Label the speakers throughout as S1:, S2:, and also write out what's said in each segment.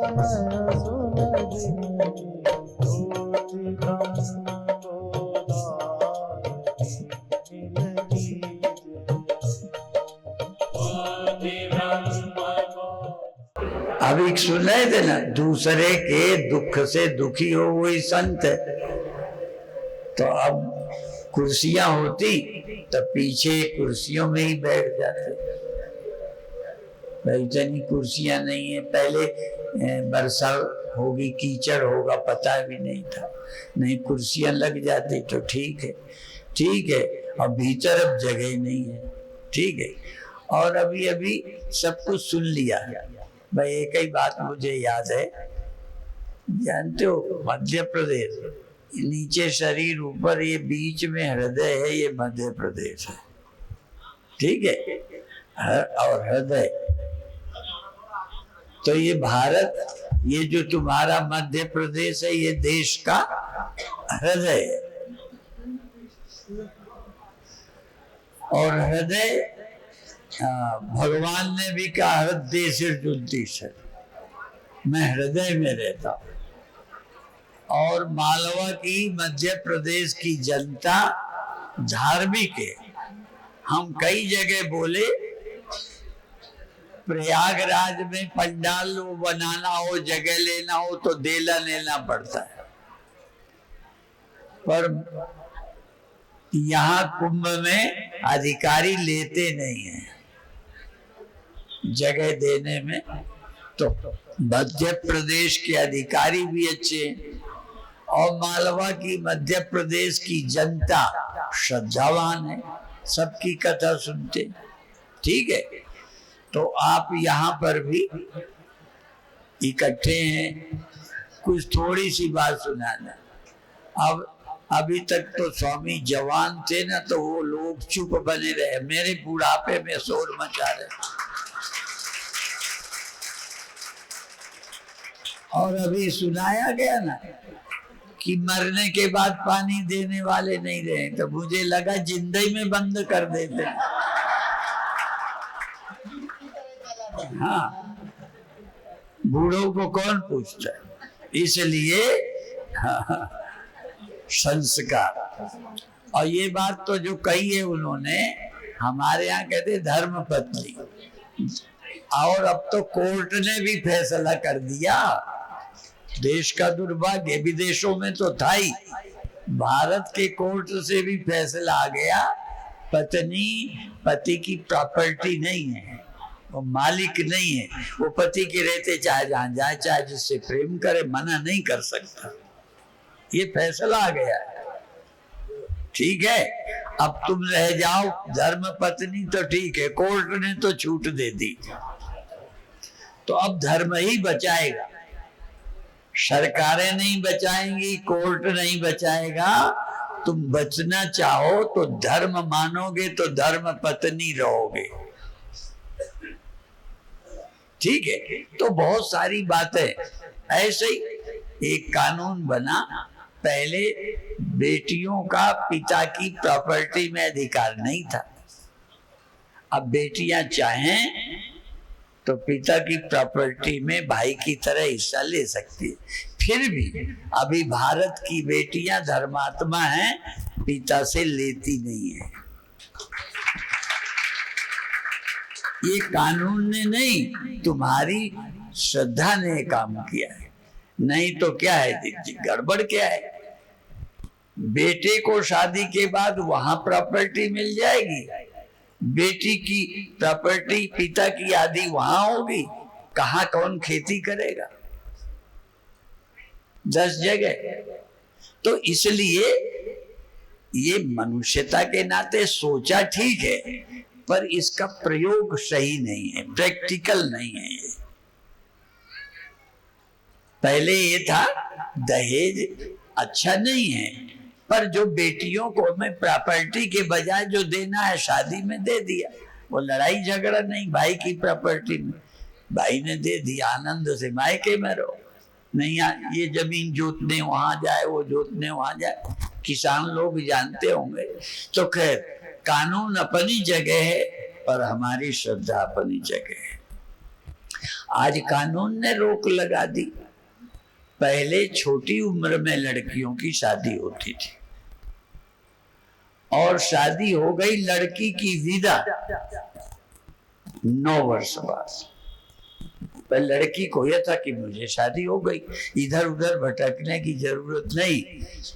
S1: अभी सुन रहे थे ना, दूसरे के दुख से दुखी हो वही संत है। तो अब कुर्सियां होती तो पीछे कुर्सियों में ही बैठ जाते। इतनी कुर्सियां नहीं है। पहले वर्षा होगी, कीचड़ होगा, पता भी नहीं था। नहीं, कुर्सियां लग जाती तो ठीक है, ठीक है। और भीतर अब जगह नहीं है, ठीक है। और अभी अभी सब कुछ सुन लिया। भाई एक ही बात मुझे याद है, जानते हो मध्य प्रदेश, नीचे शरीर, ऊपर ये बीच में हृदय है, ये मध्य प्रदेश है, ठीक है। और हृदय तो ये भारत, ये जो तुम्हारा मध्य प्रदेश है, ये देश का हृदय है। और हृदय भगवान ने भी कहा हृदय सिर जुलती से, मैं हृदय में रहता हूं। और मालवा की, मध्य प्रदेश की जनता धार्मिक है। हम कई जगह बोले, प्रयागराज में पंडाल बनाना हो, जगह लेना हो तो देला लेना पड़ता है, पर यहाँ कुंभ में अधिकारी लेते नहीं है जगह देने में। तो मध्य प्रदेश के अधिकारी भी अच्छे हैं और मालवा की, मध्य प्रदेश की जनता श्रद्धावान है, सबकी कथा सुनते, ठीक है। तो आप यहाँ पर भी इकट्ठे हैं, कुछ थोड़ी सी बात सुनाना। अब अभी तक तो स्वामी जवान थे ना, तो वो लोग चुप बने रहे, मेरे बुढ़ापे में शोर मचा रहे। और अभी सुनाया गया ना कि मरने के बाद पानी देने वाले नहीं रहे, तो मुझे लगा जिंदगी में बंद कर देते। हाँ, बूढ़ों को कौन पूछता है, इसलिए हाँ, संस्कार। और ये बात तो जो कही है उन्होंने, हमारे यहाँ कहते धर्म पत्नी। और अब तो कोर्ट ने भी फैसला कर दिया, देश का दुर्भाग्य, विदेशों में तो था ही, भारत के कोर्ट से भी फैसला आ गया, पत्नी पति की प्रॉपर्टी नहीं है, वो मालिक नहीं है, वो पति के रहते चाहे जहां जाए, चाहे जिससे प्रेम करे, मना नहीं कर सकता। ये फैसला आ गया है, ठीक है। अब तुम रह जाओ धर्म पत्नी तो ठीक है, कोर्ट ने तो छूट दे दी, तो अब धर्म ही बचाएगा, सरकारें नहीं बचाएंगी, कोर्ट नहीं बचाएगा। तुम बचना चाहो तो धर्म मानोगे तो धर्म पत्नी रहोगे, ठीक है। तो बहुत सारी बातें ऐसे ही। एक कानून बना, पहले बेटियों का पिता की प्रॉपर्टी में अधिकार नहीं था, अब बेटियां चाहें तो पिता की प्रॉपर्टी में भाई की तरह हिस्सा ले सकती है। फिर भी अभी भारत की बेटियां धर्मात्मा हैं, पिता से लेती नहीं है। ये कानून ने नहीं, तुम्हारी श्रद्धा ने काम किया है, नहीं तो क्या है, गड़बड़ क्या है। बेटे को शादी के बाद वहां प्रॉपर्टी मिल जाएगी, बेटी की प्रॉपर्टी पिता की आधी वहां होगी, कहां कौन खेती करेगा, 10 जगह। तो इसलिए ये मनुष्यता के नाते सोचा ठीक है, पर इसका प्रयोग सही नहीं है, प्रैक्टिकल नहीं है ये। पहले ये था दहेज अच्छा नहीं है, पर जो बेटियों को हमें प्रॉपर्टी के बजाय जो देना है शादी में दे दिया, वो लड़ाई झगड़ा नहीं, भाई की प्रॉपर्टी में भाई ने दे दिया, आनंद से मायके में रहो। नहीं ये जमीन जोतने वहां जाए, वो जोतने वहां जाए, किसान लोग जानते होंगे। तो खैर कानून अपनी जगह है, पर हमारी श्रद्धा अपनी जगह है। आज कानून ने रोक लगा दी। पहले छोटी उम्र में लड़कियों की शादी होती थी और शादी हो गई लड़की की विदा 9 वर्ष बाद। पर लड़की को यह था कि मुझे शादी हो गई, इधर उधर भटकने की जरूरत नहीं,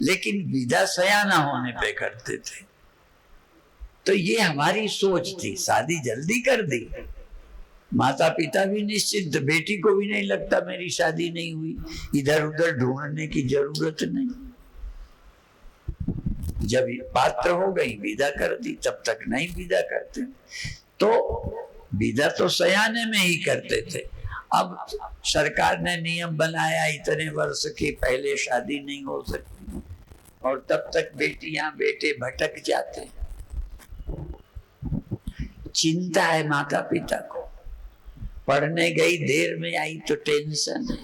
S1: लेकिन विदा सयाना होने पे करते थे। तो ये हमारी सोच थी, शादी जल्दी कर दी। माता पिता भी निश्चिंत, बेटी को भी नहीं लगता मेरी शादी नहीं हुई, इधर उधर ढूंढने की जरूरत नहीं। जब पात्र हो गई विदा कर दी, तब तक नहीं विदा करते। तो विदा तो सयाने में ही करते थे। अब सरकार ने नियम बनाया इतने वर्ष के पहले शादी नहीं हो सकती और तब तक बेटियां बेटे भटक जाते हैं। चिंता है माता पिता को, पढ़ने गई देर में आई तो टेंशन है।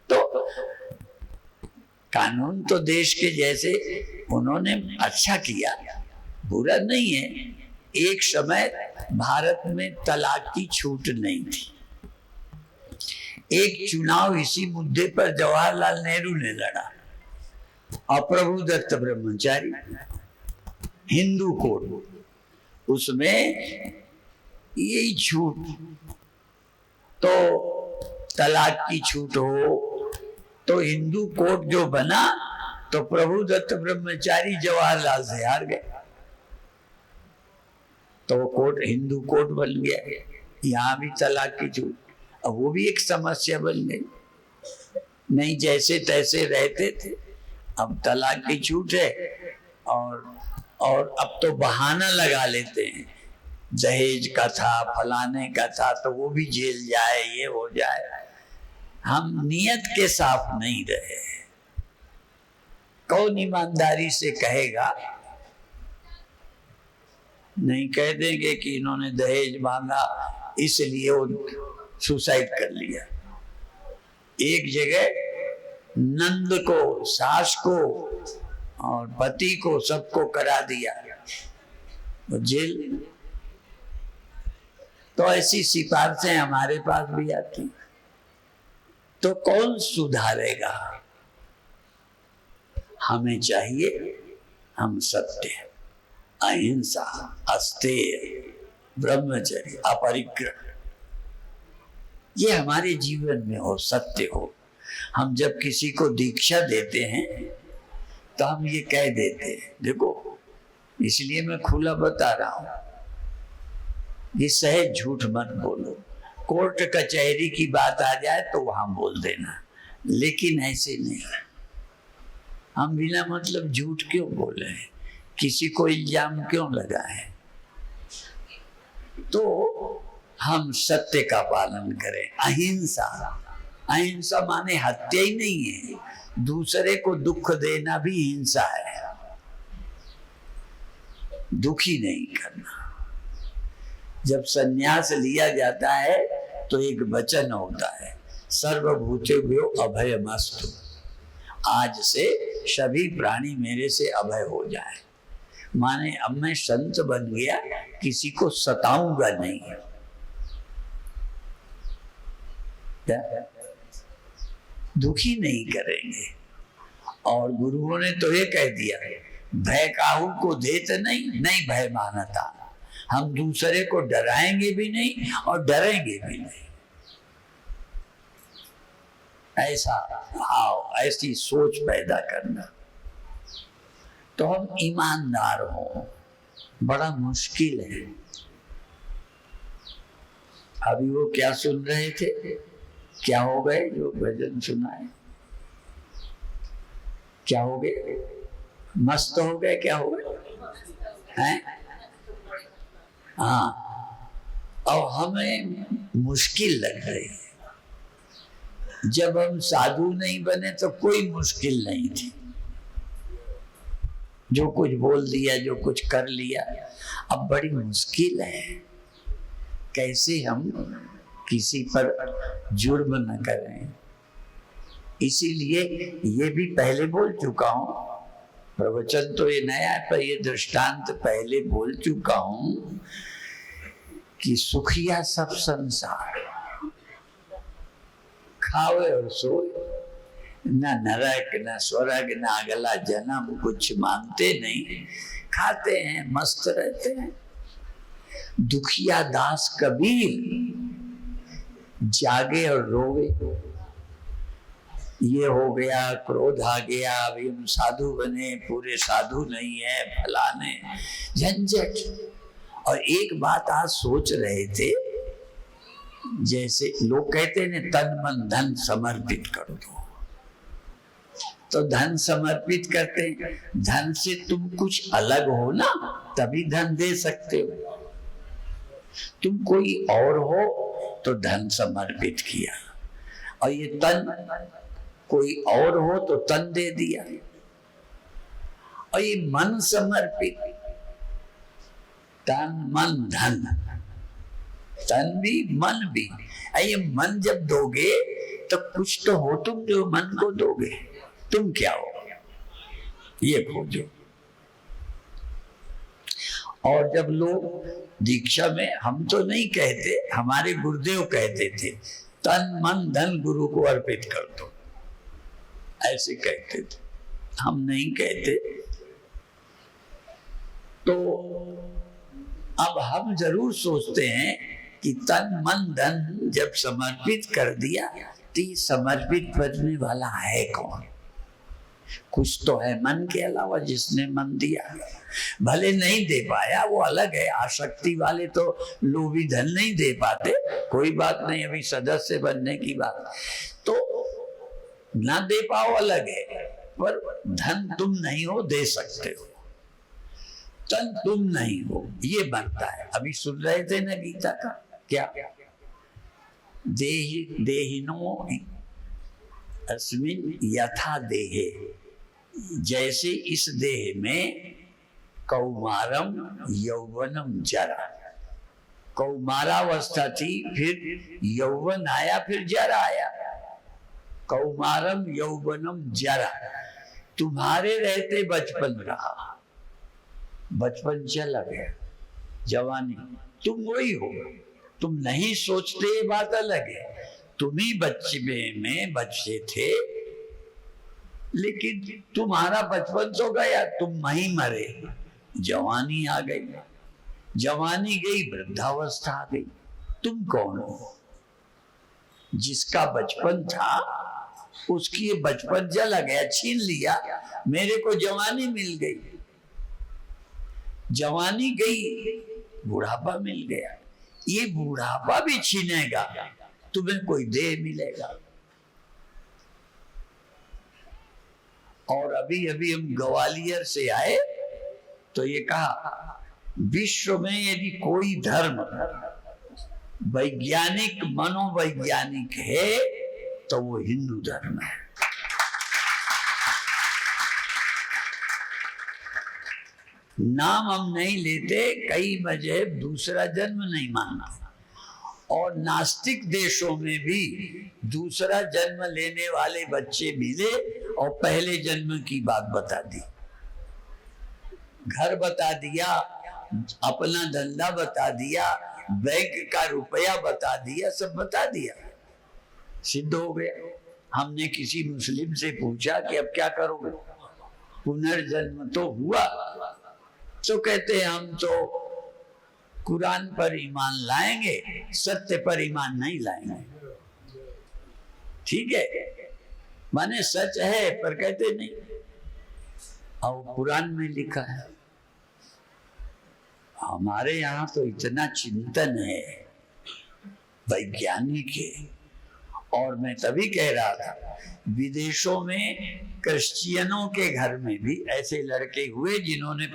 S1: तो कानून तो देश के जैसे उन्होंने अच्छा किया, बुरा नहीं है। एक समय भारत में तलाक की छूट नहीं थी। एक चुनाव इसी मुद्दे पर जवाहरलाल नेहरू ने लड़ा और प्रभुदत्त ब्रह्मचारी, हिंदू कोड, उसमें यही छूट, तो तलाक की छूट हो तो हिंदू कोड जो बना तो प्रभुदत्त ब्रह्मचारी जवाहरलाल से हार गए, तो वो कोड हिंदू कोड बन गया। यहाँ भी तलाक की छूट, अब वो भी एक समस्या बन गई। नहीं जैसे तैसे रहते थे, अब तलाक की छूट है और अब तो बहाना लगा लेते हैं, दहेज का था, फलाने का था, तो वो भी जेल जाए, ये हो जाए। हम नियत के साफ नहीं रहे। कौन ईमानदारी से कहेगा? नहीं कह देंगे कि इन्होंने दहेज मांगा इसलिए वो सुसाइड कर लिया। एक जगह नंद को, सास को और पति को सबको करा दिया, वो जेल। तो ऐसी सिफारिशें हमारे पास भी आती, तो कौन सुधारेगा? हमें चाहिए हम सत्य, अहिंसा, अस्तेय, ब्रह्मचर्य, अपरिग्रह, ये हमारे जीवन में हो, सत्य हो। हम जब किसी को दीक्षा देते हैं तो हम ये कह देते हैं, देखो, इसलिए मैं खुला बता रहा हूं, ये सहज झूठ मत बोलो। कोर्ट कचहरी की बात आ जाए तो वहां बोल देना, लेकिन ऐसे नहीं। हम बिना मतलब झूठ क्यों बोले, किसी को इल्जाम क्यों लगाए? तो हम सत्य का पालन करें। अहिंसा, अहिंसा माने हत्या ही नहीं है, दूसरे को दुख देना भी हिंसा है। दुखी नहीं करना। जब संन्यास लिया जाता है तो एक वचन होता है, सर्वभूतेभ्यो अभयमस्तु, आज से सभी प्राणी मेरे से अभय हो जाए। माने अब मैं संत बन गया, किसी को सताऊंगा नहीं। दुखी नहीं करेंगे। और गुरुओं ने तो ये कह दिया, भय काहू को देते नहीं, नहीं भय मानता। हम दूसरे को डराएंगे भी नहीं और डरेंगे भी नहीं। ऐसा भाव, ऐसी सोच पैदा करना, तो हम ईमानदार हों। बड़ा मुश्किल है। अभी वो क्या सुन रहे थे, क्या हो गए जो भजन सुनाए? क्या हो गए? मस्त हो गए? क्या हो गए हैं? हाँ, और हमें मुश्किल लग रही है। जब हम साधु नहीं बने तो कोई मुश्किल नहीं थी, जो कुछ बोल दिया, जो कुछ कर लिया। अब बड़ी मुश्किल है, कैसे हम किसी पर जुर्म न करें। इसीलिए ये भी पहले बोल चुका हूं, प्रवचन तो ये नया है, पर ये दृष्टांत पहले बोल चुका हूं कि सुखिया सब संसार, खावे और सोए, न नरक न स्वर्ग न अगला जन्म, कुछ मानते नहीं, खाते हैं, मस्त रहते हैं। दुखिया दास कबीर जागे और रोवे। ये हो गया, क्रोध आ गया, अभी हम साधु बने, पूरे साधु नहीं है, फलाने, झंझट। और एक बात आज सोच रहे थे, जैसे लोग कहते हैं तन मन धन समर्पित कर दो, तो धन समर्पित करते हैं, धन से तुम कुछ अलग हो ना, तभी धन दे सकते हो। तुम कोई और हो तो धन समर्पित किया, और ये तन कोई और हो तो तन दे दिया। और ये मन समर्पित, तन मन धन, तन भी मन भी। ये मन जब दोगे तो कुछ तो हो तुम जो मन को दोगे, तुम क्या हो ये खोजो। और जब लोग दीक्षा में, हम तो नहीं कहते, हमारे गुरुदेव कहते थे तन मन धन गुरु को अर्पित कर दो, ऐसे कहते थे, हम नहीं कहते। तो अब हम जरूर सोचते हैं कि तन मन धन जब समर्पित कर दिया तो ये समर्पित करने वाला है कौन? कुछ तो है मन के अलावा जिसने मन दिया। भले नहीं दे पाया वो अलग है, आसक्ति वाले तो लोभी धन नहीं दे पाते, कोई बात नहीं, अभी सदस्य बनने की बात। तो ना दे पाओ अलग है, पर धन तुम नहीं हो, दे सकते हो। तन तुम नहीं हो, ये बनता है। अभी सुन रहे थे ना गीता का, क्या देहि देहिनो अस्मिन् यथा देहे, जैसे इस देह में कौमारम यौवनम जरा, कौमारावस्था थी, फिर यौवन आया, फिर जरा आया। कौमारम यौवनम जरा, तुम्हारे रहते बचपन रहा, बचपन चला गया, जवानी, तुम वही हो, तुम नहीं सोचते, ये बात अलग है। तुम ही बच्चे में बच्चे थे, लेकिन तुम्हारा बचपन तो गया, तुम वहीं मरे, जवानी आ गई, जवानी गई, वृद्धावस्था आ गई। तुम कौन हो? जिसका बचपन था उसकी ये बचपन चला गया, छीन लिया, मेरे को जवानी मिल गई, जवानी गई, बुढ़ापा मिल गया। ये बुढ़ापा भी छीनेगा, तुम्हें कोई देह मिलेगा। और अभी अभी हम ग्वालियर से आए तो ये कहा, विश्व में यदि कोई धर्म वैज्ञानिक मनोवैज्ञानिक है तो वो हिंदू धर्म है। नाम हम नहीं लेते, कई मजहब दूसरा जन्म नहीं मानना, और नास्तिक देशों में भी दूसरा जन्म लेने वाले बच्चे मिले और पहले जन्म की बात बता दी, घर बता दिया, अपना धंधा बता दिया, बैंक का रुपया बता दिया, सब बता दिया, सिद्ध हो गया। हमने किसी मुस्लिम से पूछा कि अब क्या करोगे, पुनर्जन्म तो हुआ, तो कहते हैं हम तो कुरान पर ईमान लाएंगे, सत्य पर ईमान नहीं लाएंगे। ठीक है, माने सच है पर कहते नहीं, और कुरान में लिखा है। हमारे यहाँ तो इतना चिंतन है, वैज्ञानिक है। और मैं तभी कह रहा था, विदेशों में क्रिश्चियनों के घर में भी ऐसे लड़के हुए जिन्होंने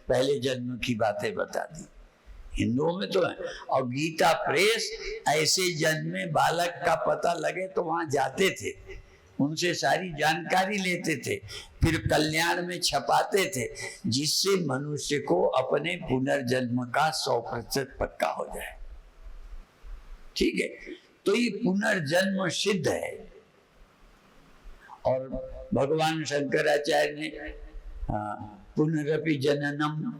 S1: पहले जन्म की बातें बता दी, हिंदुओं में तो है। और गीता प्रेस ऐसे जन्मे बालक का पता लगे तो वहां जाते थे, उनसे सारी जानकारी लेते थे, फिर कल्याण में छपाते थे, जिससे मनुष्य को अपने पुनर्जन्म का 100% पक्का हो जाए। ठीक है, तो ये पुनर्जन्म सिद्ध है। और भगवान शंकराचार्य ने पुनरपि जननम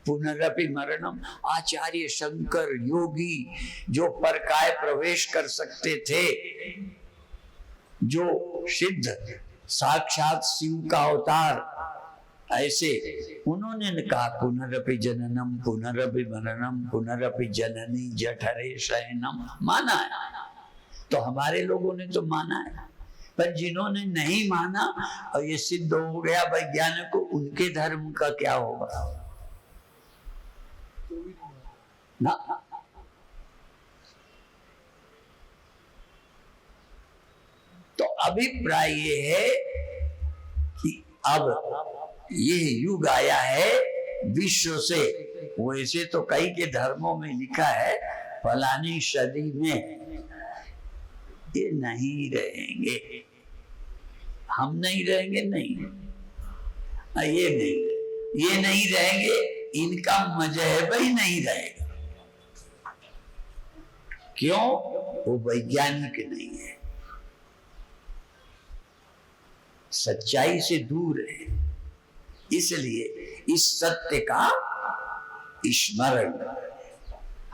S1: पुनरपि मरणम, आचार्य शंकर योगी जो परकाय प्रवेश कर सकते थे, जो सिद्ध साक्षात शिव का अवतार, ऐसे उन्होंने कहा पुनरपि जननम पुनरपि मरणम पुनरपि जननी जठरे शयनम, माना है। तो हमारे लोगों ने तो माना है, पर जिन्होंने नहीं माना और ये सिद्ध हो गया वैज्ञानिक को, उनके धर्म का क्या होगा ना। तो अभिप्राय ये है कि अब ये युग आया है विश्व से, वैसे तो कई के धर्मों में लिखा है फलानी सदी में ये नहीं रहेंगे, हम नहीं रहेंगे, नहीं ये नहीं रहेंगे, इनका मजहब ही नहीं रहेगा। क्यों? वो वैज्ञानिक नहीं है, सच्चाई से दूर है। इसलिए इस सत्य का स्मरण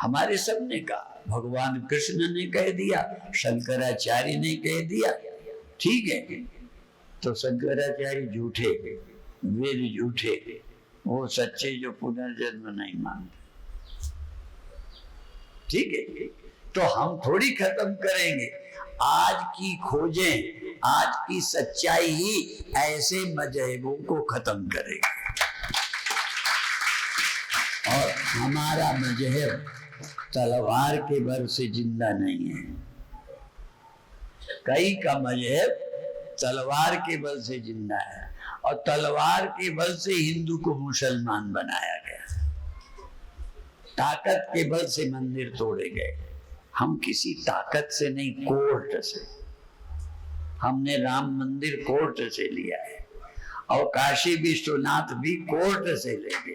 S1: हमारे सबने कहा, भगवान कृष्ण ने कह दिया, शंकराचार्य ने कह दिया, ठीक है। तो शंकराचार्य झूठे, वेद झूठे, वो सच्चे जो पुनर्जन्म नहीं मानते, ठीक है। तो हम थोड़ी खत्म करेंगे, आज की खोजें, आज की सच्चाई ही ऐसे मजहबों को खत्म करेगी। और हमारा मजहब तलवार के बल से जिंदा नहीं है, कई का मजहब तलवार के बल से जिंदा है, और तलवार के बल से हिंदू को मुसलमान बनाया गया, ताकत के बल से मंदिर तोड़े गए। हम किसी ताकत से नहीं, कोर्ट से। हमने राम मंदिर कोर्ट से लिया है, और काशी विश्वनाथ भी कोर्ट से लेंगे,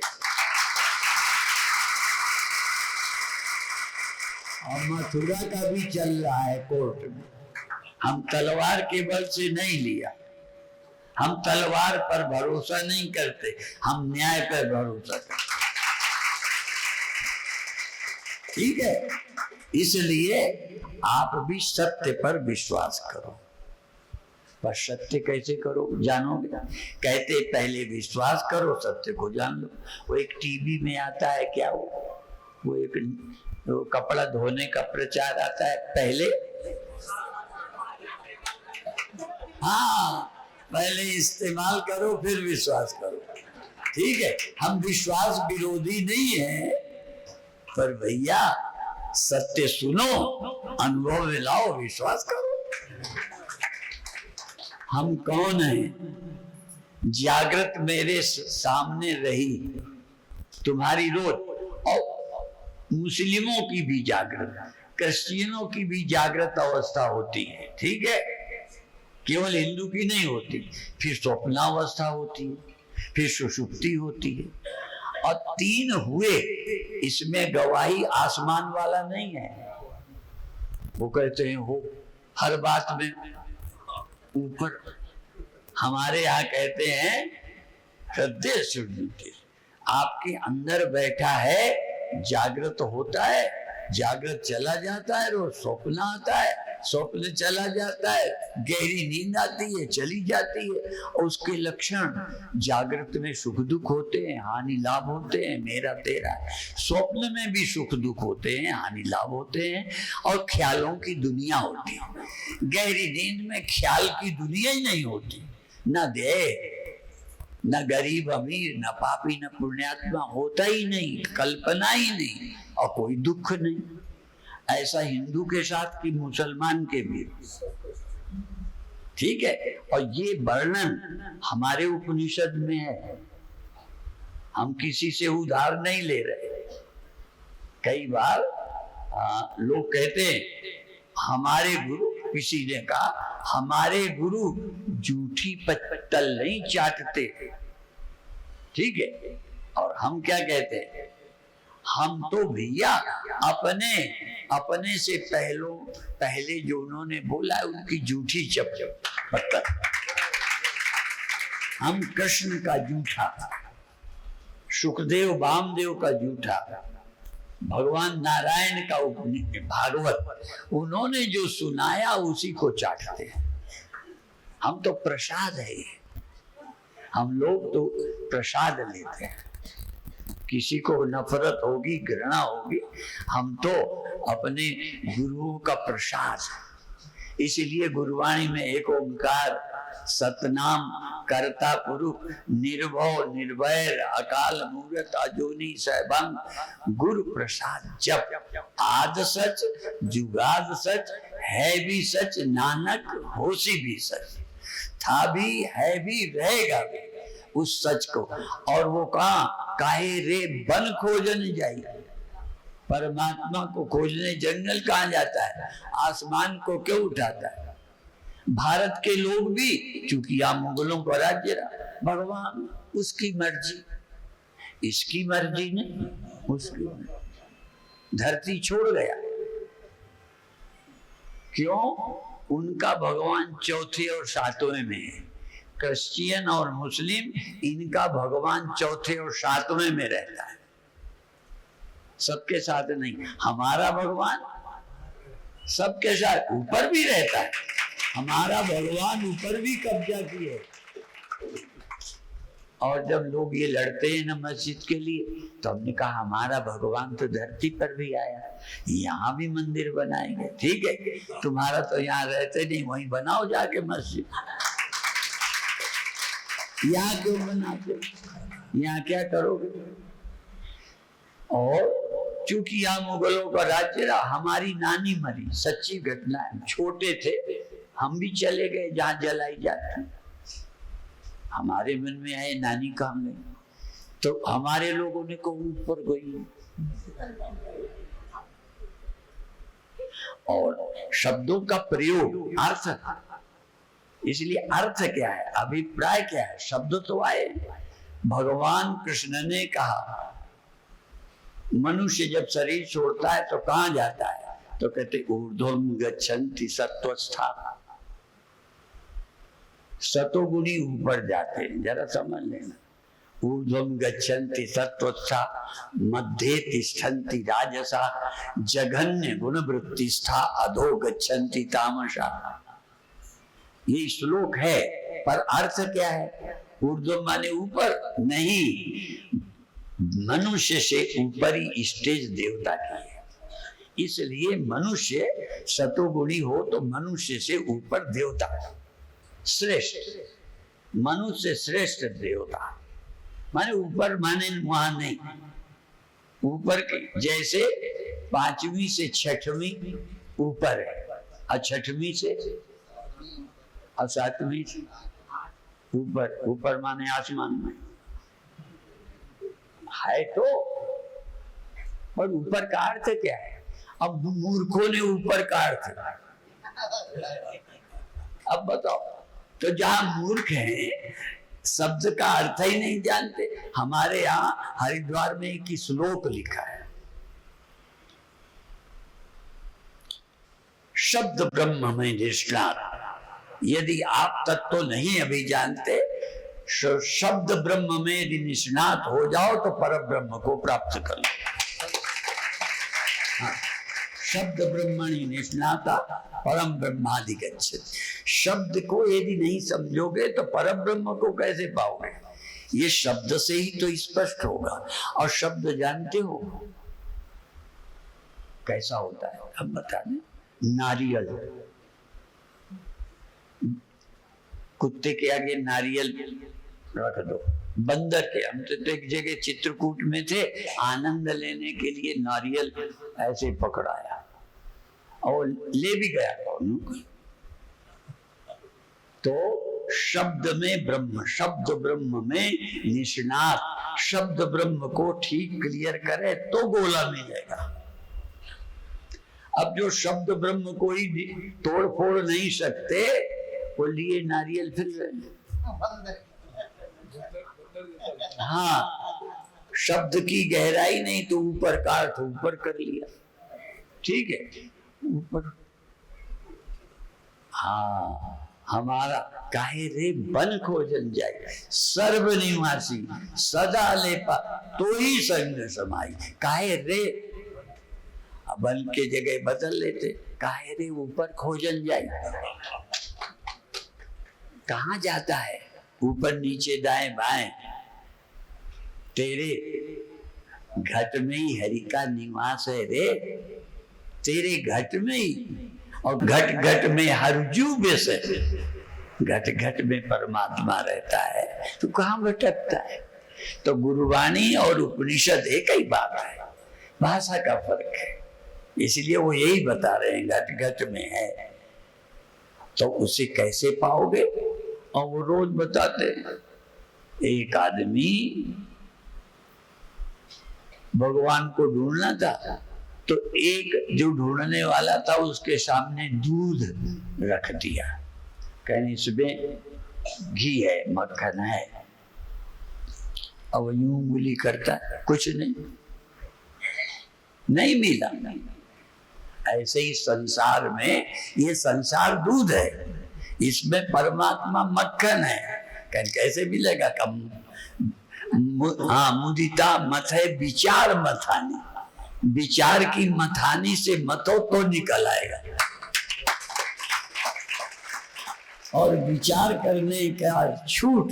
S1: और मथुरा का भी चल रहा है कोर्ट में। हम तलवार के बल से नहीं लिया, हम तलवार पर भरोसा नहीं करते, हम न्याय पर भरोसा करते, ठीक है। इसलिए आप भी सत्य पर विश्वास करो। पर सत्य कैसे करो जानोगे? कहते पहले विश्वास करो, सत्य को जान लो। वो एक टीवी में आता है, क्या वो एक वो कपड़ा धोने का प्रचार आता है, पहले हाँ पहले इस्तेमाल करो फिर विश्वास करो, ठीक है। हम विश्वास विरोधी नहीं है, पर भैया सत्य सुनो, अनुभव में लाओ, विश्वास करो। हम कौन हैं? जागृत मेरे सामने रही तुम्हारी रोज, और मुस्लिमों की भी जागृत, क्रिश्चियनों की भी जागृत अवस्था होती है, ठीक है, केवल हिंदू की नहीं होती। फिर स्वप्नावस्था होती है, फिर सुषुप्ति होती है, और तीन हुए। इसमें गवाही आसमान वाला नहीं है। वो कहते हैं हो हर बात में ऊपर, हमारे यहाँ कहते हैं हृदय सुनते, आपके अंदर बैठा है, जागृत होता है, जागृत चला जाता है, रोज स्वप्न आता है, स्वप्न चला जाता है, गहरी नींद आती है, चली जाती है। और उसके लक्षण जागृत में सुख दुख होते हैं, हानि लाभ होते हैं, मेरा तेरा। स्वप्न में भी सुख दुख होते हैं, हानि लाभ होते हैं, और ख्यालों की दुनिया होती है। गहरी नींद में ख्याल की दुनिया ही नहीं होती, न देह, न गरीब अमीर, न पापी न पुण्यात्मा, होता ही नहीं, कल्पना ही नहीं, और कोई दुख नहीं। ऐसा हिंदू के साथ कि मुसलमान के भी, ठीक है। और ये वर्णन हमारे उपनिषद में है, हम किसी से उधार नहीं ले रहे। कई बार लोग कहते हैं हमारे गुरु, किसी ने कहा हमारे गुरु जूठी पत्तल नहीं चाटते, ठीक है। और हम क्या कहते हैं? हम तो भैया अपने से पहले जो उन्होंने बोला उनकी जूठी चप पत्तल, हम कृष्ण का जूठा, सुखदेव वामदेव का जूठा, भगवान नारायण का भागवत, उन्होंने जो सुनाया उसी को चाटते हैं। हम तो प्रसाद है, हम लोग तो प्रसाद लेते हैं। किसी को नफरत होगी, घृणा होगी, हम तो अपने गुरुओं का प्रसाद है। इसलिए गुरुवाणी में एक ओंकार सतनाम करता पुरुष निर्भव निर्वैर अकाल मूर्त अजूनी सैभंग गुरु प्रसाद जप आद सच जुगाद सच है भी सच नानक होसी भी सच था भी है भी रहेगा भी उस सच को। और वो कहा काहे रे बन खोजने जाइए, परमात्मा को खोजने जंगल कहाँ जाता है, आसमान को क्यों उठाता है। भारत के लोग भी, चूंकि यहाँ मुगलों का राज्य रहा, भगवान उसकी मर्जी, इसकी मर्जी नहीं, उसकी मर्जी। धरती छोड़ गया, क्यों? उनका भगवान चौथे और सातवें में है। क्रिश्चियन और मुस्लिम, इनका भगवान चौथे और सातवें में रहता है, सबके साथ नहीं। हमारा भगवान सबके साथ ऊपर भी रहता है, हमारा भगवान ऊपर भी कब्जा किए। और जब लोग ये लड़ते हैं ना मस्जिद के लिए, तो हमने कहा हमारा भगवान तो धरती पर भी आया, यहाँ भी मंदिर बनाएंगे। ठीक है, तुम्हारा तो यहाँ रहते नहीं, वहीं बनाओ जाके मस्जिद। यहाँ क्यों बनाते, यहाँ क्या करोगे? और चूंकि यहाँ मुगलों का राज्य रहा, हमारी नानी मरी, सच्ची घटना है। छोटे थे हम भी चले गए जहाँ जलाई जाती। हमारे मन में आए नानी कहाँ गई, तो हमारे लोगों ने को ऊपर गई। और शब्दों का प्रयोग अर्थ, इसलिए अर्थ क्या है, अभिप्राय क्या है, शब्द तो आए। भगवान कृष्ण ने कहा मनुष्य जब शरीर छोड़ता है तो कहाँ जाता है, तो कहते ऊर्ध्वं गच्छन्ति सत्वस्था, सतोगुणी ऊपर जाते हैं। जरा समझ लेना, ऊर्ध्वं गच्छन्ति सत्वस्था मध्ये तिष्ठन्ति राजसा जघन्य गुण वृत्तिस्था अधो गच्छन्ति तामसा। ये श्लोक है, पर अर्थ क्या है? ऊर्ध्व माने ऊपर नहीं, मनुष्य से ऊपरी स्टेज देवता की है। इसलिए मनुष्य सतोगुणी हो तो मनुष्य से ऊपर देवता श्रेष्ठ, मनुष्य श्रेष्ठ देवता। माने ऊपर माने वहां नहीं, ऊपर के जैसे 5वीं से 6वीं ऊपर है, और 6वीं से और 7वीं से ऊपर। ऊपर माने आसमान में है तो, पर ऊपर का अर्थ क्या है? अब मूर्खों ने ऊपर का अर्थ, अब बताओ, तो जहां मूर्ख हैं शब्द का अर्थ ही नहीं जानते। हमारे यहाँ हरिद्वार में एक श्लोक लिखा है, शब्द ब्रह्म में निष्णात। यदि आप तत्व नहीं अभी जानते, शब्द ब्रह्म में यदि निष्णात हो जाओ तो पर ब्रह्म को प्राप्त कर लो। हाँ, शब्द ब्रह्मणि निष्णाता परम ब्रह्माधिगच्छति। शब्द को यदि नहीं समझोगे तो परम ब्रह्म को कैसे पाओगे? ये शब्द से ही तो स्पष्ट होगा। और शब्द जानते हो कैसा होता है? अब बता दें, नारियल, कुत्ते के आगे नारियल रख दो, बंदर के, हम तो एक जगह चित्रकूट में थे, आनंद लेने के लिए नारियल ऐसे पकड़ाया और ले भी गया तो शब्द में ब्रह्म, शब्द ब्रह्म में निष्णात, शब्द ब्रह्म को ठीक क्लियर करे तो गोला मिलेगा। अब जो शब्द ब्रह्म को ही तोड़ फोड़ नहीं सकते, वो लिए नारियल फिर रहे। हाँ, शब्द की गहराई नहीं तो ऊपर का अर्थ ऊपर कर लिया, ठीक है, ऊपर। हाँ, हमारा काहे रे बन खोजन जाए, सर्वनिवासी सदा लेपा तो ही संग समाई। काहे रे, बन के जगह बदल लेते, काहे रे ऊपर खोजन जाए। कहाँ जाता है? ऊपर नीचे दाएं बाएं, तेरे घट में ही हरि का निवास है रे, तेरे घट में ही। और घट घट में हरजू बेस है, घट घट में परमात्मा रहता है, तो कहाँ भटकता है? तो गुरुवाणी और उपनिषद एक ही बात है, भाषा का फर्क है, इसलिए वो यही बता रहे हैं घट घट में है। तो उसे कैसे पाओगे? और वो रोज बताते हैं। एक आदमी भगवान को ढूंढना था, तो एक जो ढूंढने वाला था उसके सामने दूध रख दिया, कहने इसमें घी है, मक्खन है। अब यूं उंगली करता, कुछ नहीं मिला। ऐसे ही संसार में, ये संसार दूध है, इसमें परमात्मा मक्खन है, कैसे मिलेगा? कम हाँ, मुदिता मत है विचार मथानी, विचार की मथानी से मतो तो निकल आएगा। और विचार करने का छूट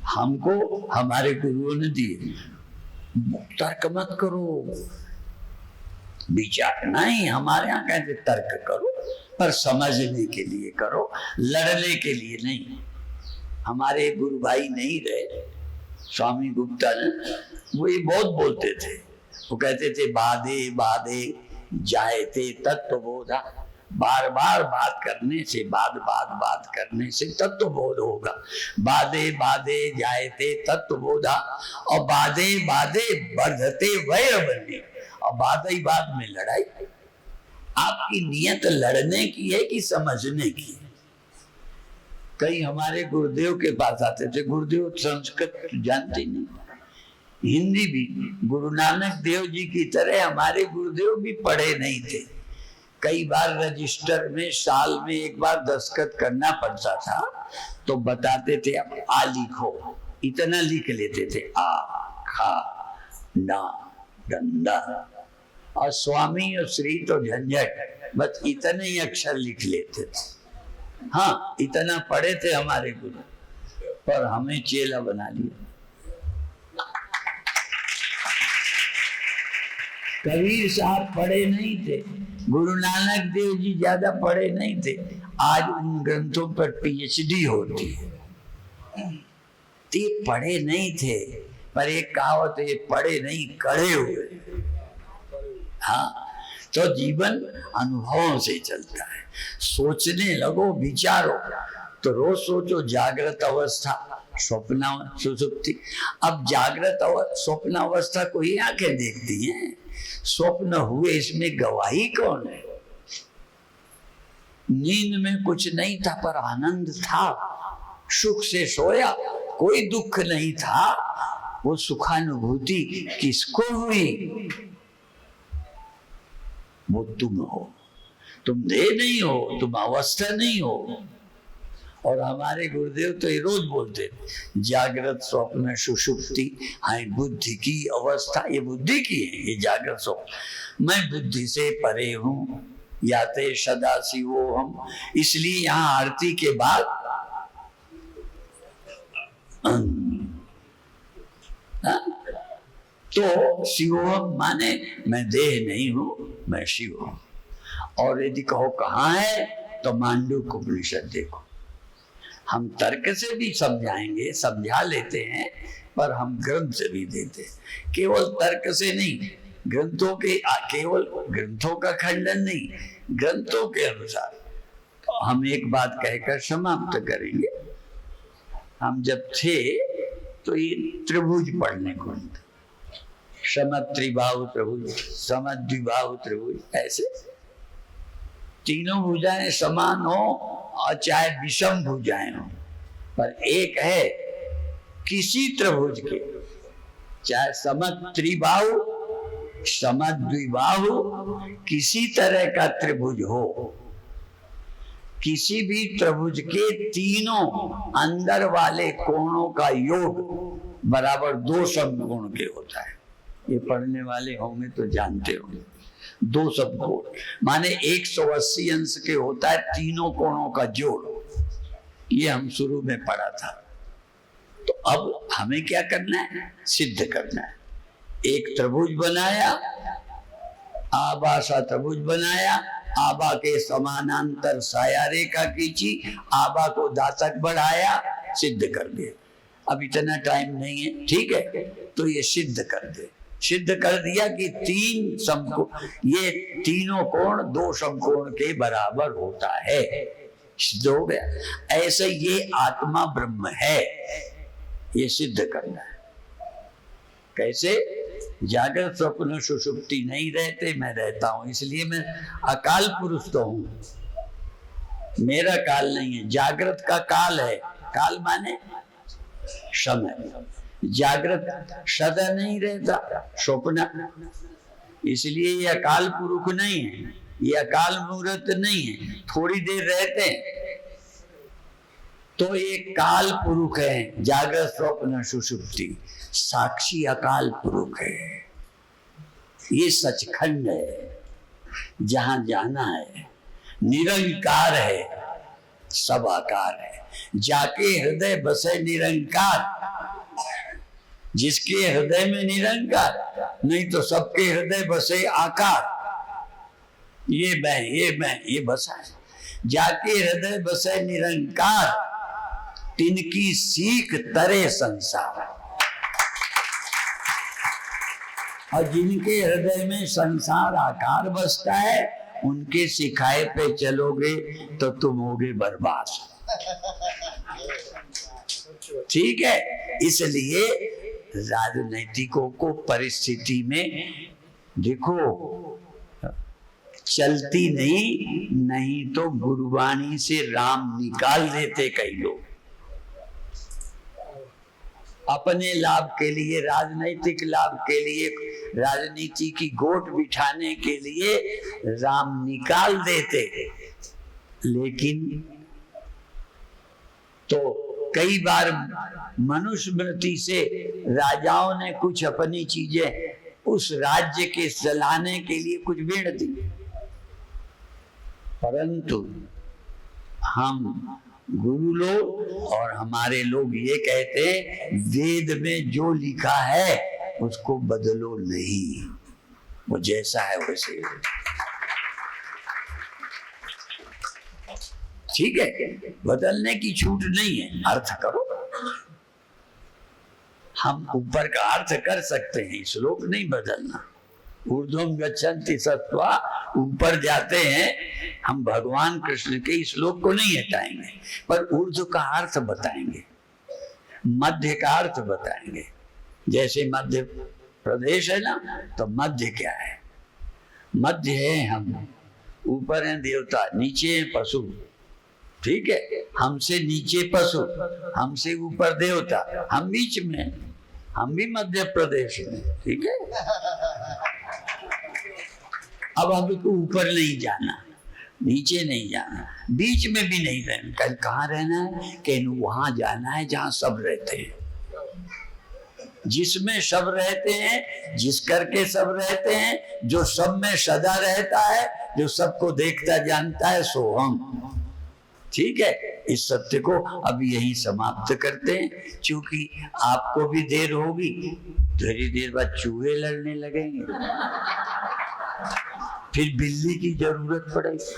S1: हमको हमारे गुरुओं ने दिए। तर्क मत करो, विचार नहीं, हमारे यहाँ कहते तर्क करो, पर समझने के लिए करो, लड़ने के लिए नहीं। हमारे गुरु भाई नहीं रहे, स्वामी गुप्ता ने, वो ये बहुत बोलते थे। वो कहते थे बाधे बाधे जायते तत्वबोधा, बार बार बात करने से, बात करने से तत्वबोध होगा। बाधे बाधे जायते तत्वबोधा, और बाधे बाधे बढ़ते वैर बने, और बात ही बात में लड़ाई। आपकी नियत लड़ने की है कि समझने की? कई हमारे गुरुदेव के पास आते थे, गुरुदेव संस्कृत जानते नहीं, हिंदी भी। गुरु नानक देव जी की तरह हमारे गुरुदेव भी पढ़े नहीं थे। कई बार रजिस्टर में साल में एक बार दस्तखत करना पड़ता था, तो बताते थे अब आ लिखो, इतना लिख लेते थे, आ खा ना डंडा, और स्वामी और श्री तो झंझट, बस इतने ही अक्षर लिख लेते थे। हाँ, इतना पढ़े थे हमारे गुरु, पर हमें चेला बना लिया। कबीर साहब पढ़े नहीं थे, गुरु नानक देव जी ज्यादा पढ़े नहीं थे, आज उन ग्रंथों पर पीएचडी होती है। ये पढ़े नहीं थे, पर एक कहावत है, पढ़े नहीं कड़े हुए। हाँ, तो जीवन अनुभवों से चलता है। सोचने लगो, विचारो, तो रोज सोचो जागृत अवस्था, स्वप्न, सुसुप्ति। अब जागृत स्वप्न अवस्था को ही आंखें देखती हैं, स्वप्न हुए इसमें गवाही कौन है? नींद में कुछ नहीं था पर आनंद था, सुख से सोया, कोई दुख नहीं था, वो सुखानुभूति किसको हुई? वो तुम हो, तुम देह नहीं हो, तुम अवस्था नहीं हो। और हमारे गुरुदेव तो ये रोज बोलते, जागृत स्वप्न सुषुप्ति है बुद्धि की अवस्था। ये बुद्धि की है, ये जागृत स्वप्न। मैं बुद्धि से परे हूँ, याते सदा शिवो हम। इसलिए यहाँ आरती के बाद तो शिवोहम माने मैं देह नहीं हूं, मैं शिव हूं। और यदि कहो कहाँ है, तो मांडूक्य उपनिषद देखो। हम तर्क से भी समझाएंगे, समझा लेते हैं, पर हम ग्रंथ से भी देते हैं। केवल तर्क से नहीं, ग्रंथों के, केवल ग्रंथों का खंडन नहीं, ग्रंथों के अनुसार। तो हम एक बात कहकर समाप्त करेंगे। हम जब थे तो ये त्रिभुज पढ़ने को मिलता, समत्रिबाहु त्रिभुज, समद्विबाहु त्रिभुज, ऐसे तीनों भुजाएं समान हो और चाहे विषम भुजाएं हो, पर एक है किसी त्रिभुज के, चाहे समत्रिबाहु समद्विबाहु किसी तरह का त्रिभुज हो, किसी भी त्रिभुज के तीनों अंदर वाले कोणों का योग बराबर 2 समकोण के होता है। ये पढ़ने वाले होंगे तो जानते होंगे। 2 समकोण माने 180 अंश के होता है तीनों कोणों का जोड़। ये हम शुरू में पढ़ा था। तो अब हमें क्या करना है? सिद्ध करना है। एक त्रिभुज बनाया, आबा सा त्रिभुज बनाया, आबा के समानांतर साया रेखा खींची, आबा को दातक बढ़ाया, सिद्ध कर दिया। अब इतना टाइम नहीं है, ठीक है, तो ये सिद्ध कर दे। सिद्ध कर दिया कि तीन समकोण, ये तीनों कोण दो समकोण के बराबर होता है, सिद्ध हो गया। ऐसे ये आत्मा ब्रह्म है, ये सिद्ध करना है। कैसे? जागृत स्वप्न सुषुप्ति नहीं रहते, मैं रहता हूं, इसलिए मैं अकाल पुरुष तो हूं। मेरा काल नहीं है, जागृत का काल है। काल माने समय। जागृत सदा नहीं रहता, स्वप्न, इसलिए ये अकाल पुरुष नहीं है, ये अकाल मूर्त नहीं है, थोड़ी देर रहते हैं। तो ये काल पुरुष है, जागृत स्वप्न सुषुप्ति, साक्षी अकाल पुरुष है। ये सचखंड है, जहां जाना है, निरंकार है, सब आकार है। जाके हृदय बसे निरंकार, जिसके हृदय में निरंकार, नहीं तो सबके हृदय बसे आकार। ये मैं ये बसा है। जाके हृदय बसे निरंकार, तिनकी सीख तरे संसार। और जिनके हृदय में संसार आकार बसता है, उनके सिखाए पे चलोगे तो तुम होगे बर्बाद। ठीक है, इसलिए राजनीतिकों को परिस्थिति में देखो, चलती नहीं तो गुरुवाणी से राम निकाल देते कई लोग। अपने लाभ के लिए, राजनीतिक लाभ के लिए, राजनीति की गोट बिठाने के लिए राम निकाल देते। लेकिन तो कई बार मनुस्मृति से राजाओं ने कुछ अपनी चीजें उस राज्य के चलाने के लिए कुछ भेड़ दी, परंतु हम गुरु लोग और हमारे लोग ये कहते हैं, वेद में जो लिखा है उसको बदलो नहीं, वो जैसा है वैसे। ठीक है, बदलने की छूट नहीं है, अर्थ करो। हम ऊपर का अर्थ कर सकते हैं, श्लोक नहीं बदलना। ऊर्ध्वं गच्छन्ति सत्त्वा, ऊपर जाते हैं हम, भगवान कृष्ण के श्लोक को नहीं हटाएंगे, पर ऊर्ध्व का अर्थ बताएंगे, मध्य का अर्थ बताएंगे। जैसे मध्य प्रदेश है ना, तो मध्य क्या है? मध्य है हम, ऊपर है देवता, नीचे है पशु। ठीक है, हमसे नीचे पशु, हमसे ऊपर देवता, हम बीच में, हम भी मध्य प्रदेश में। ठीक है, अब हमको ऊपर नहीं जाना, नीचे नहीं जाना, बीच में भी नहीं रहना। कल कहाँ रहना है? कहीं वहां जाना है जहां सब रहते हैं, जिसमें सब रहते हैं, जिस करके सब रहते हैं, जो सब में सदा रहता है, जो सबको देखता जानता है, सो हम। ठीक है, इस सत्य को अब यही समाप्त करते हैं, क्योंकि आपको भी देर होगी, थोड़ी देर बाद चूहे लड़ने लगेंगे, फिर बिल्ली की जरूरत पड़ेगी।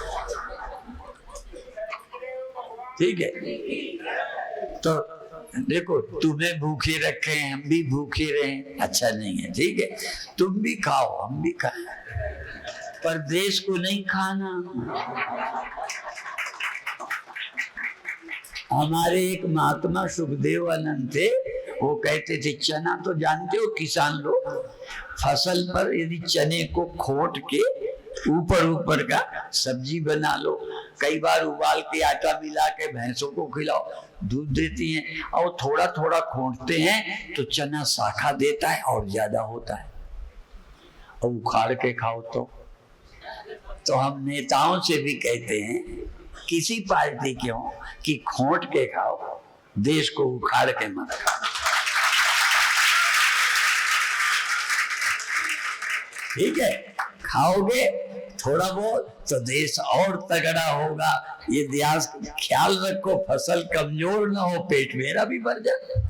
S1: ठीक है, तो देखो, तुम्हें भूखे रखे हैं, हम भी भूखे रहे, अच्छा नहीं है। ठीक है, तुम भी खाओ, हम भी खाएं, पर देश को नहीं खाना। हमारे एक महात्मा सुखदेव आनंद थे, वो कहते थे, चना तो जानते हो किसान लोग, फसल पर यदि चने को खोट के ऊपर का सब्जी बना लो, कई बार उबाल के आटा मिला के भैंसों को खिलाओ, दूध देती हैं, और थोड़ा थोड़ा खोटते हैं तो चना शाखा देता है और ज्यादा होता है, और उखाड़ के खाओ तो हम नेताओं से भी कहते हैं, किसी पार्टी के हो, कि खोट के खाओ, देश को उखाड़ के मत खाओ। ठीक है, खाओगे थोड़ा बहुत तो देश और तगड़ा होगा। ये ध्यान ख्याल रखो, फसल कमजोर ना हो, पेट मेरा भी भर जाए।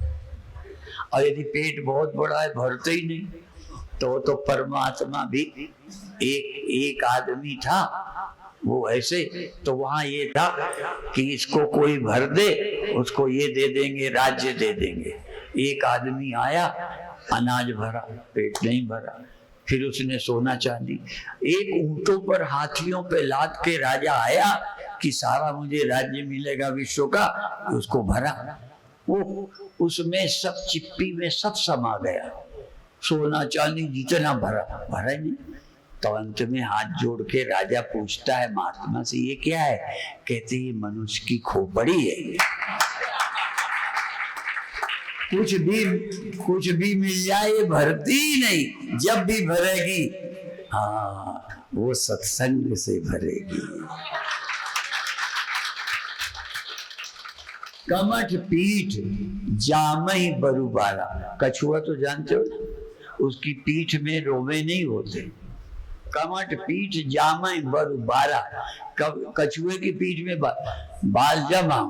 S1: और यदि पेट बहुत बड़ा है, भरते ही नहीं, तो परमात्मा भी एक आदमी था वो ऐसे, तो वहां ये था कि इसको कोई भर दे, उसको ये दे देंगे, राज्य दे देंगे। एक आदमी आया, अनाज भरा, पेट नहीं भरा, फिर उसने सोना चांदी, एक ऊंटों पर हाथियों पे लाद के राजा आया कि सारा मुझे राज्य मिलेगा विश्व का, उसको भरा, वो उसमें सब चिप्पी में सब समा गया, सोना चांदी जितना भरा ही नहीं। तो अंत में हाथ जोड़ के राजा पूछता है महात्मा से, ये क्या है? कहते ये मनुष्य की खोपड़ी है, कुछ भी मिल जाए ये भरती ही नहीं, जब भी भरेगी हाँ वो सत्संग से भरेगी। कमठ पीठ जामई बरुबारा, कछुआ तो जानते हो ना, उसकी पीठ में रोवे नहीं होते। कमठ पीठ जामई बरुबारा, कछुए की पीठ में बाल जमा,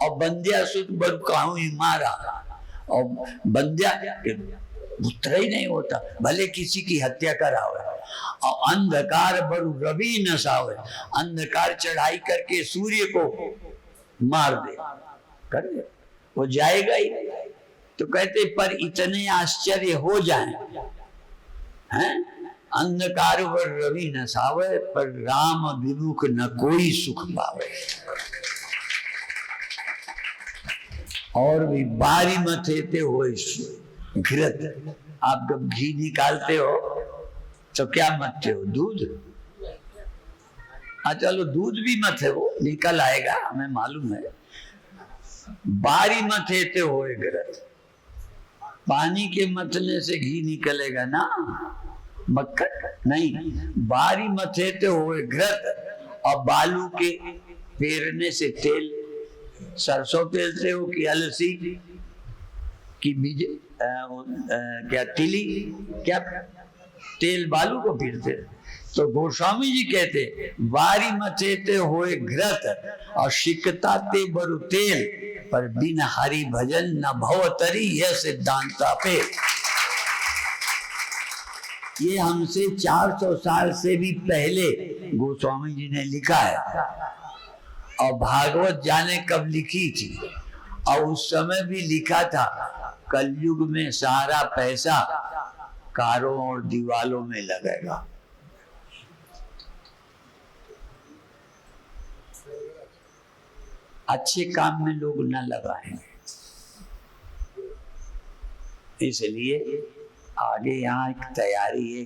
S1: और बंध्या सुत बरु काहू ही मारा, और बंध्या पुत्र ही नहीं होता, भले किसी की हत्या करावे। और अंधकार बरु रवि नसावे, अंधकार चढ़ाई करके सूर्य को मार दे, कर दे, वो जाएगा ही। तो कहते पर इतने आश्चर्य हो जाएं, हैं? अंधकार वर रवि नसावे, पर राम विमुख न कोई सुख पावे। और भी बारी मथे ते हो घृत, आप जब घी निकालते हो तो क्या मथते हो? दूध। हाँ चलो दूध भी मत है, वो निकल आएगा, हमें मालूम है। बारी मथे ते हो घृत, पानी के मतने से घी निकलेगा ना, मक्खन नहीं। बारी मथे ते हो घृत, और बालू के पेरने से तेल, सरसों तेल से हो कि अलसी की बीज, क्या तिली, क्या तेल बालू को पीरते। तो गोस्वामी जी कहते बारी मथे ते होए घृत, और शिकता ते बरु तेल, पर बिन हरि भजन न भवतरी, यह सिद्धांता पे। ये हमसे 400 साल से भी पहले गोस्वामी जी ने लिखा है, और भागवत जाने कब लिखी थी, और उस समय भी लिखा था कलयुग में सारा पैसा कारों और दीवालों में लगेगा। अच्छे काम में लोग न लगाएंगे, इसलिए आगे यहाँ एक तैयारी है,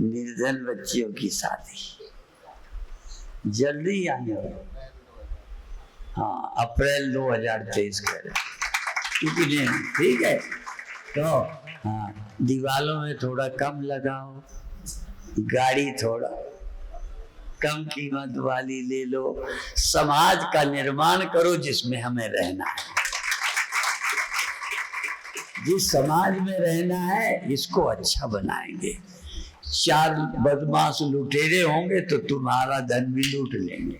S1: निर्धन बच्चियों की शादी जल्दी आने वाली। हाँ अप्रैल 2023 करें, ठीक है। तो हाँ दीवालों में थोड़ा कम लगाओ, गाड़ी थोड़ा कम कीमत वाली ले लो, समाज का निर्माण करो जिसमें हमें रहना है। जिस समाज में रहना है इसको अच्छा बनाएंगे। 4 बदमाश लुटेरे होंगे तो तुम्हारा धन भी लूट लेंगे,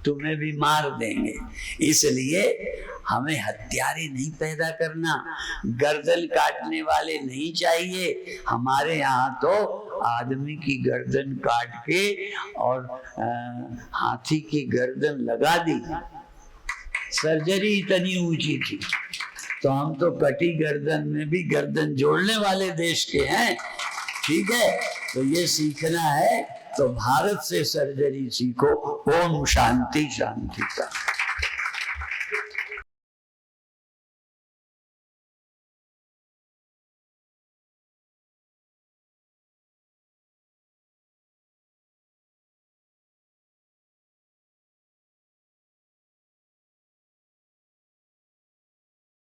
S1: तुम्हें भी मार देंगे। इसलिए हमें हत्यारे नहीं पैदा करना, गर्दन काटने वाले नहीं चाहिए। हमारे यहाँ तो आदमी की गर्दन काट के और हाथी की गर्दन लगा दी, सर्जरी इतनी ऊंची थी। तो हम तो कटी गर्दन में भी गर्दन जोड़ने वाले देश के हैं, ठीक है। तो ये सीखना है तो भारत से सर्जरी सीखो। ओम शांति शांति का।